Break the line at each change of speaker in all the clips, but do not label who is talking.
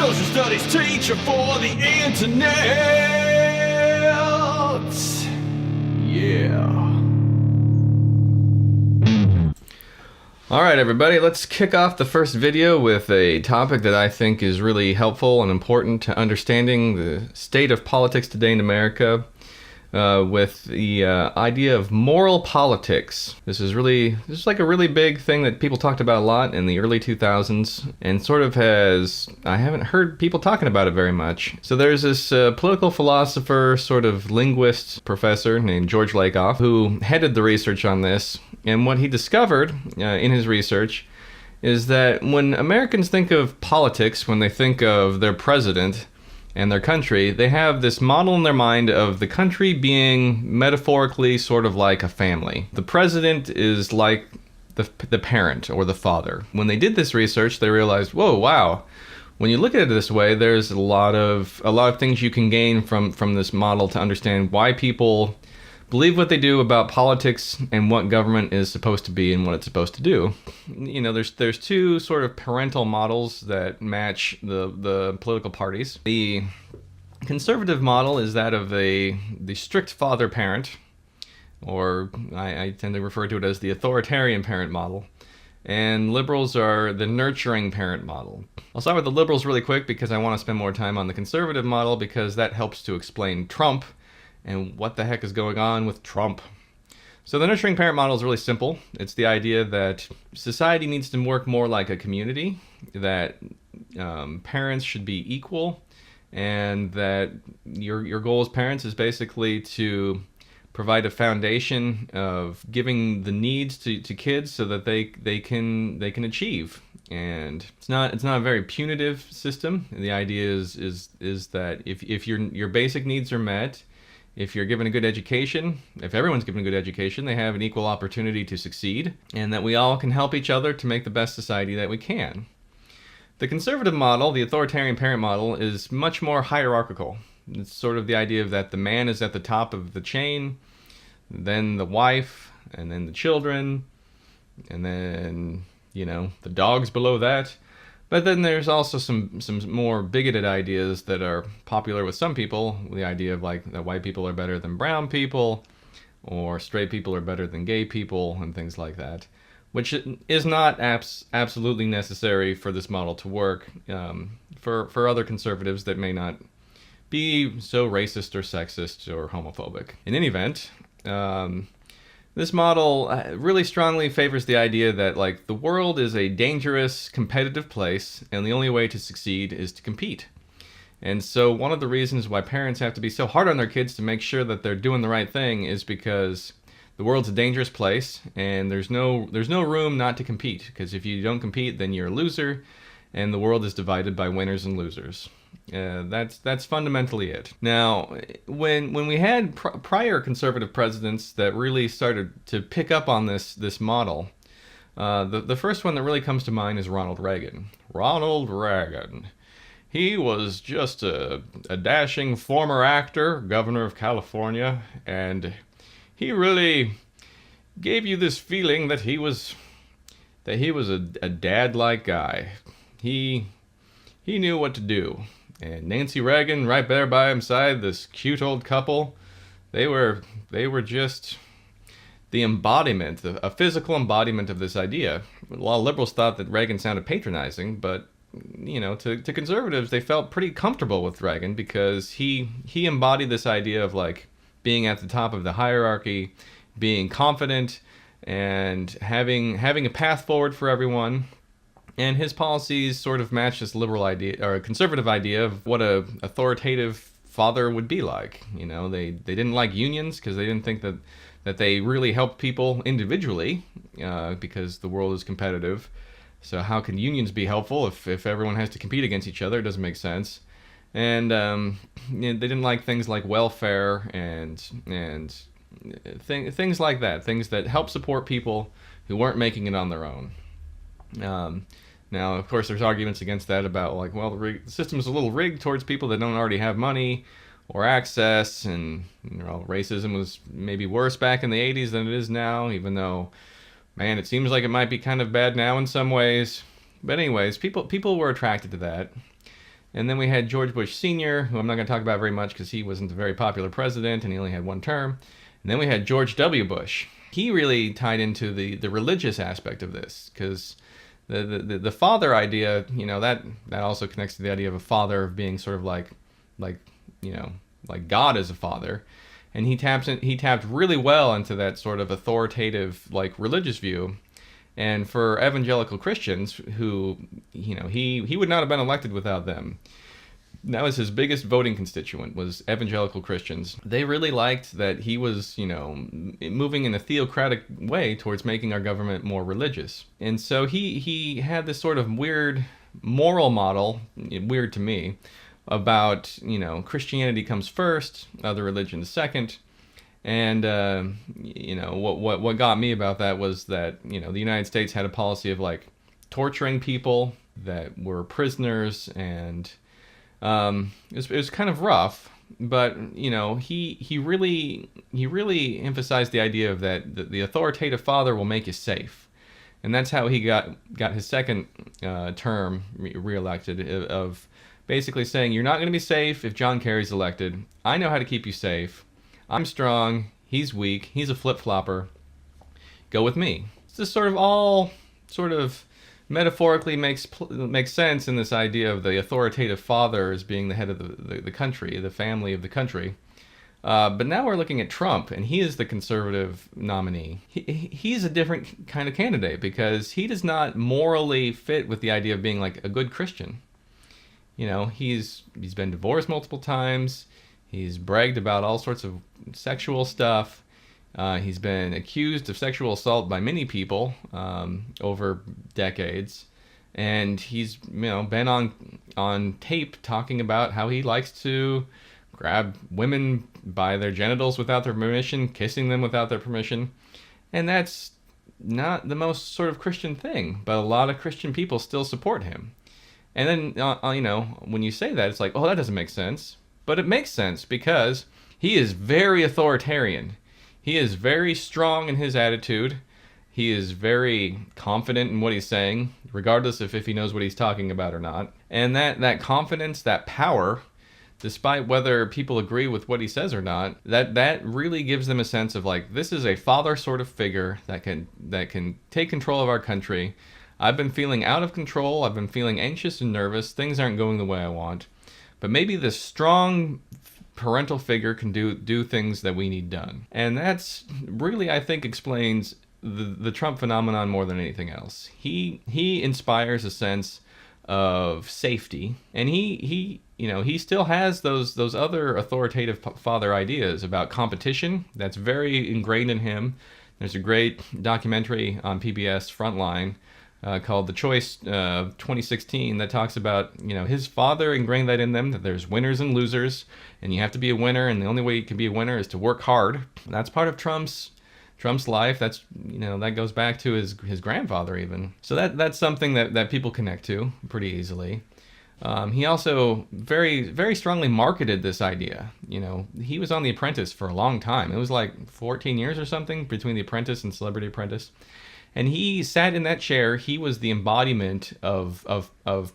social studies teacher for the internet. Yeah. All right, everybody, let's kick off the first video with a topic that I think is really helpful and important to understanding the state of politics today in America, with the idea of moral politics. This is like a really big thing that people talked about a lot in the early 2000s, and sort of I haven't heard people talking about it very much. So there's this political philosopher, sort of linguist professor named George Lakoff, who headed the research on this. And what he discovered in his research is that when Americans think of politics, when they think of their president and their country, they have this model in their mind of the country being metaphorically sort of like a family. The president is like the parent or the father. When they did this research, they realized, whoa, wow. When you look at it this way, there's a lot of things you can gain from this model to understand why people believe what they do about politics and what government is supposed to be and what it's supposed to do. You know, there's two sort of parental models that match the political parties. The conservative model is that of the strict father-parent, or I tend to refer to it as the authoritarian parent model. And liberals are the nurturing parent model. I'll start with the liberals really quick because I want to spend more time on the conservative model because that helps to explain Trump and what the heck is going on with Trump. So the nurturing parent model is really simple. It's the idea that society needs to work more like a community, that parents should be equal, and that your goal as parents is basically to provide a foundation of giving the needs to kids so that they can achieve. And it's not a very punitive system. The idea is that if your basic needs are met, if you're given a good education, if everyone's given a good education, they have an equal opportunity to succeed, and that we all can help each other to make the best society that we can. The conservative model, the authoritarian parent model, is much more hierarchical. It's sort of the idea that the man is at the top of the chain, then the wife, and then the children, and then, the dogs below that. But then there's also some more bigoted ideas that are popular with some people. The idea of like that white people are better than brown people, or straight people are better than gay people, and things like that, which is not absolutely necessary for this model to work. For other conservatives that may not be so racist or sexist or homophobic. In any event, this model really strongly favors the idea that like the world is a dangerous, competitive place, and the only way to succeed is to compete. And so one of the reasons why parents have to be so hard on their kids to make sure that they're doing the right thing is because the world's a dangerous place, and there's no room not to compete. Because if you don't compete, then you're a loser, and the world is divided by winners and losers. That's fundamentally it. Now, when we had prior conservative presidents that really started to pick up on this model, the first one that really comes to mind is Ronald Reagan. Ronald Reagan. He was just a dashing former actor, governor of California, and he really gave you this feeling that he was a dad-like guy. He knew what to do. And Nancy Reagan, right there by his side, this cute old couple, they were just the embodiment, a physical embodiment of this idea. A lot of liberals thought that Reagan sounded patronizing, but to conservatives, they felt pretty comfortable with Reagan because he embodied this idea of like being at the top of the hierarchy, being confident, and having a path forward for everyone. And his policies sort of match this liberal idea or a conservative idea of what a authoritative father would be like. They didn't like unions because they didn't think that they really helped people individually because the world is competitive. So how can unions be helpful if everyone has to compete against each other? It doesn't make sense. And they didn't like things like welfare and things like that, things that help support people who weren't making it on their own. Now, of course, there's arguments against that about like, well, the system is a little rigged towards people that don't already have money or access, and racism was maybe worse back in the 80s than it is now, even though, man, it seems like it might be kind of bad now in some ways. But anyways, people were attracted to that. And then we had George Bush Sr., who I'm not going to talk about very much because he wasn't a very popular president and he only had one term. And then we had George W. Bush. He really tied into the religious aspect of this, because the father idea, that also connects to the idea of a father being sort of like God as a father. And he tapped really well into that sort of authoritative, like, religious view. And for evangelical Christians, who, he would not have been elected without them. That was his biggest voting constituent, was evangelical Christians. They really liked that he was, moving in a theocratic way towards making our government more religious. And so he had this sort of weird moral model, weird to me, about, Christianity comes first, other religions second. And, what got me about that was that, the United States had a policy of, like, torturing people that were prisoners, and it was kind of rough, but he really emphasized the idea of that the authoritative father will make you safe, and that's how he got his second term reelected, of basically saying, you're not going to be safe if John Kerry's elected. I know how to keep you safe. I'm strong. He's weak. He's a flip-flopper. Go with me. This sort of all sort of metaphorically makes sense in this idea of the authoritative father as being the head of the country, the family of the country. But now we're looking at Trump, and he is the conservative nominee. He's a different kind of candidate because he does not morally fit with the idea of being like a good Christian. He's been divorced multiple times. He's bragged about all sorts of sexual stuff. He's been accused of sexual assault by many people over decades, and he's been on tape talking about how he likes to grab women by their genitals without their permission, kissing them without their permission, and that's not the most sort of Christian thing. But a lot of Christian people still support him. And then when you say that, it's like, oh, that doesn't make sense. But it makes sense because he is very authoritarian. He is very strong in his attitude. He is very confident in what he's saying, regardless of if he knows what he's talking about or not. And that confidence, that power, despite whether people agree with what he says or not, that really gives them a sense of, like, this is a father sort of figure that can take control of our country. I've been feeling out of control. I've been feeling anxious and nervous. Things aren't going the way I want. But maybe this strong parental figure can do things that we need done. And that's really, I think, explains the Trump phenomenon more than anything else. He inspires a sense of safety, and he still has those other authoritative father ideas about competition. That's very ingrained in him. There's a great documentary on PBS Frontline called The Choice 2016 that talks about, his father ingrained that in them, that there's winners and losers, and you have to be a winner, and the only way you can be a winner is to work hard. That's part of Trump's life. That's, that goes back to his grandfather even. So that's something that people connect to pretty easily. He also very, very strongly marketed this idea. He was on The Apprentice for a long time. It was like 14 years or something between The Apprentice and Celebrity Apprentice. And he sat in that chair. He was the embodiment of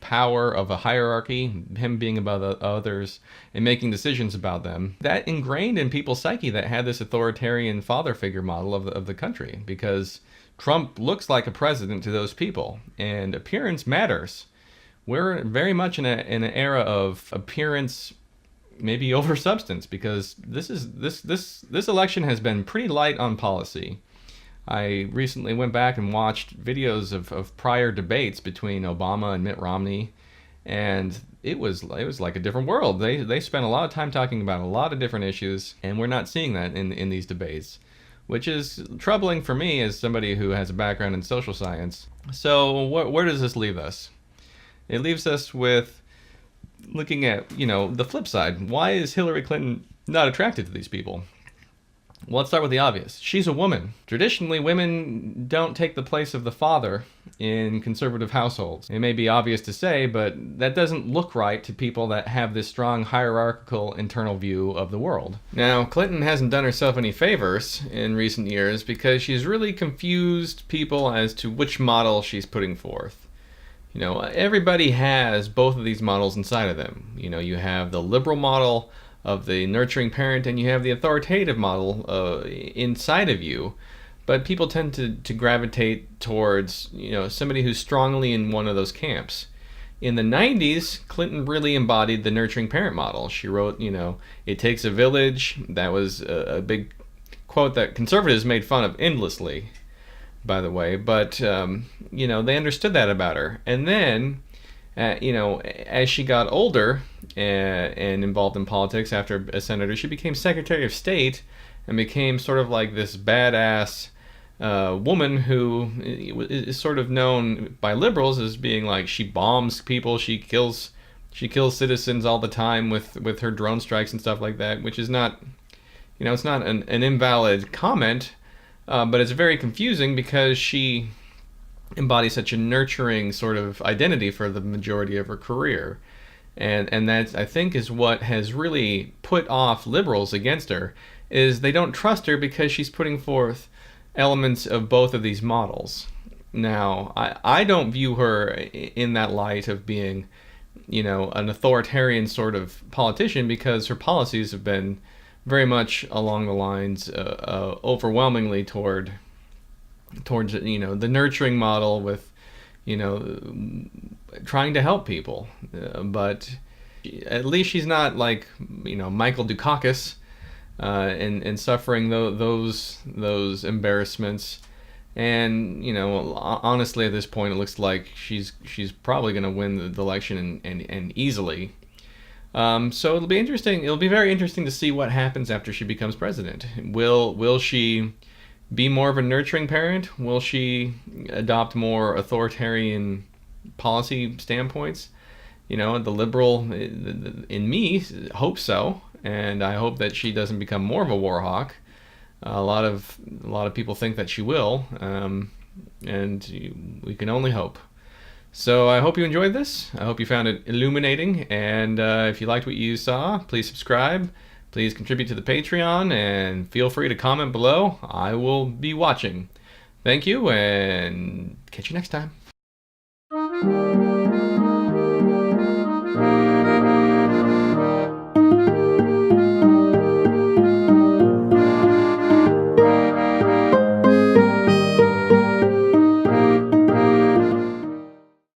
power, of a hierarchy, him being above others and making decisions about them. That ingrained in people's psyche that had this authoritarian father figure model of the country, because Trump looks like a president to those people, and appearance matters. We're very much in an era of appearance, maybe over substance, because this election has been pretty light on policy. I recently went back and watched videos of prior debates between Obama and Mitt Romney, and it was like a different world. They spent a lot of time talking about a lot of different issues, and we're not seeing that in these debates, which is troubling for me as somebody who has a background in social science. So where does this leave us? It leaves us with looking at, the flip side. Why is Hillary Clinton not attracted to these people? Well, let's start with the obvious. She's a woman. Traditionally, women don't take the place of the father in conservative households. It may be obvious to say, but that doesn't look right to people that have this strong hierarchical internal view of the world. Now, Clinton hasn't done herself any favors in recent years because she's really confused people as to which model she's putting forth. Everybody has both of these models inside of them. You have the liberal model of the nurturing parent, and you have the authoritative model inside of you. But people tend to gravitate towards, somebody who's strongly in one of those camps. In the 90s, Clinton really embodied the nurturing parent model. She wrote, "It takes a village." That was a big quote that conservatives made fun of endlessly, by the way. But, they understood that about her. And then, as she got older and involved in politics after a senator, she became Secretary of State and became sort of like this badass woman who is sort of known by liberals as being like, she bombs people, she kills citizens all the time with her drone strikes and stuff like that, which is not, it's not an invalid comment, but it's very confusing because she embodies such a nurturing sort of identity for the majority of her career. And that, I think, is what has really put off liberals against her, is they don't trust her because she's putting forth elements of both of these models. Now, I don't view her in that light of being, an authoritarian sort of politician, because her policies have been very much along the lines overwhelmingly towards the nurturing model with trying to help people, but at least she's not like Michael Dukakis and suffering those embarrassments. And honestly, at this point, it looks like she's probably going to win the election and easily. So it'll be interesting. It'll be very interesting to see what happens after she becomes president. Will she be more of a nurturing parent? Will she adopt more authoritarian policy standpoints? The liberal in me hopes so, and I hope that she doesn't become more of a war hawk. A lot of people think that she will, and we can only hope. So I hope you enjoyed this. I hope you found it illuminating, and if you liked what you saw, please subscribe. Please contribute to the Patreon, and feel free to comment below. I will be watching. Thank you, and catch you next time.